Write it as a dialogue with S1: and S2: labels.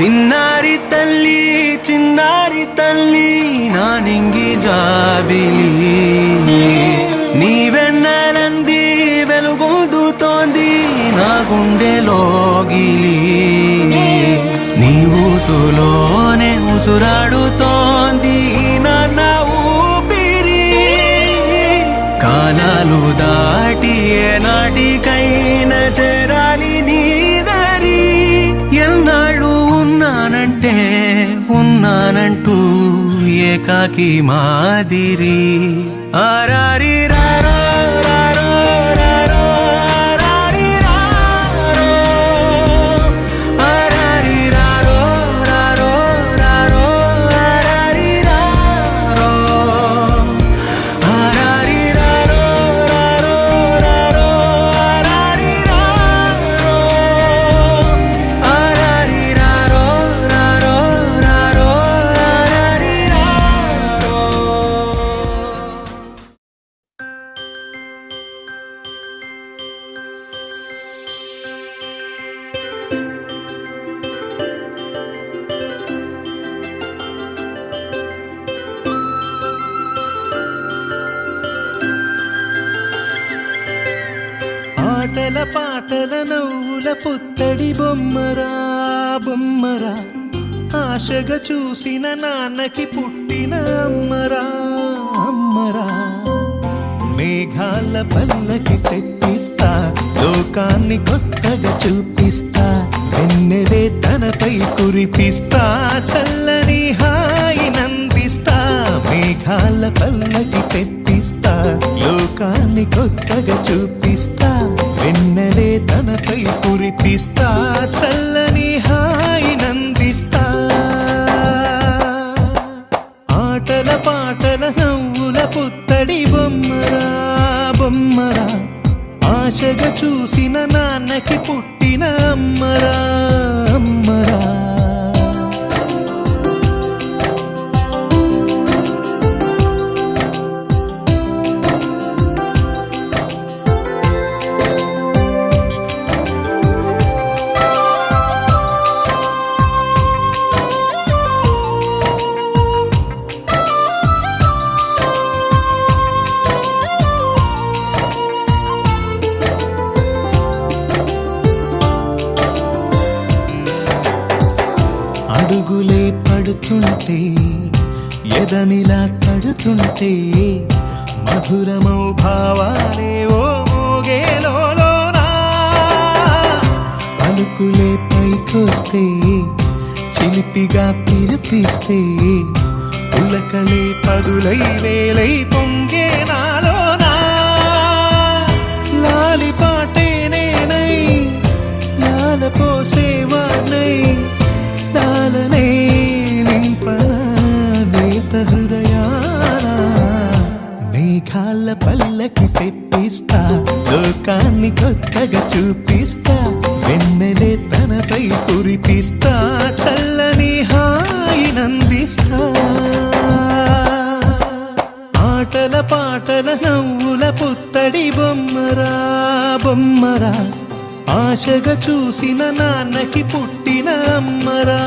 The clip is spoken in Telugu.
S1: చిన్నారి తల్లి చిన్నారి తల్లి నా నింగి జాబిలి నీవెన్నెలంది వెలుగొందుతోంది నా గుండెలోగిలి నీ ఊసులోనే ఉసురాడుతోంది నాన్న ఊపిరి కాలాలు దాటి ఏనాటికైనా చేరాలి నీ దారి ఎన్నాళ్ళు ఉన్నానంటూ ఏకాకి మాదిరి ఆరారి రారో రారో రారో ఆరారి రారో ఆరారి రారో రారో రారో ఆరారి రారో ఆరారి రారో రారో రారో ఆరారి రారో ఆరారి రారో రారో రారో ఆరారి రారో. ఆటల పాటల నవ్వుల పుత్తడి బొమ్మరా బొమ్మరా ఆశగా చూసిన నాన్నకి పుట్టిన అమ్మరా అమ్మరా మేఘాల పల్లకి తెప్పిస్తా లోకాన్ని కొత్తగా చూపిస్తా వెన్నెలే తనపై కురిపిస్తా చల్లని హాయి నందిస్తా మేఘాల పల్లకి తెప్పిస్తా లోకాన్ని కొత్తగా చూపిస్తా వెన్నెలే తనపై కురిపిస్తా చల్లని హాయి నందిస్తా ఆటల పాటల నవ్వుల పుత్తడి బొమ్మరా బొమ్మరా ఆశగా చూసిన నాన్నకి పుట్టిన అమ్మరా అమ్మరా. అడుగులే పడుతుంటే ఎదనిలా తడుతుంటే మధురమౌ భావాలే ఓ మోగేలోనా పలుకులే పైకొస్తే చిలిపిగా పిలిపిస్తే పులకలే పదులై వేలై పొంగే నాలోనా లాలి పాటే నేనై లాల పోసేవాణ్ణై లాలనే నింపనా నేత హృదయాన మేఘాల పల్లకి తెప్పిస్తా లోకాన్ని కొత్తగా చూపిస్తా వెన్నెలే తనపై కురిపిస్తా చల్లని హాయి నందిస్తా ఆటల పాటల నవ్వుల పుత్తడి బొమ్మరా బొమ్మరా ఆశగా చూసిన నాన్నకి పుట్టిన అమ్మరా.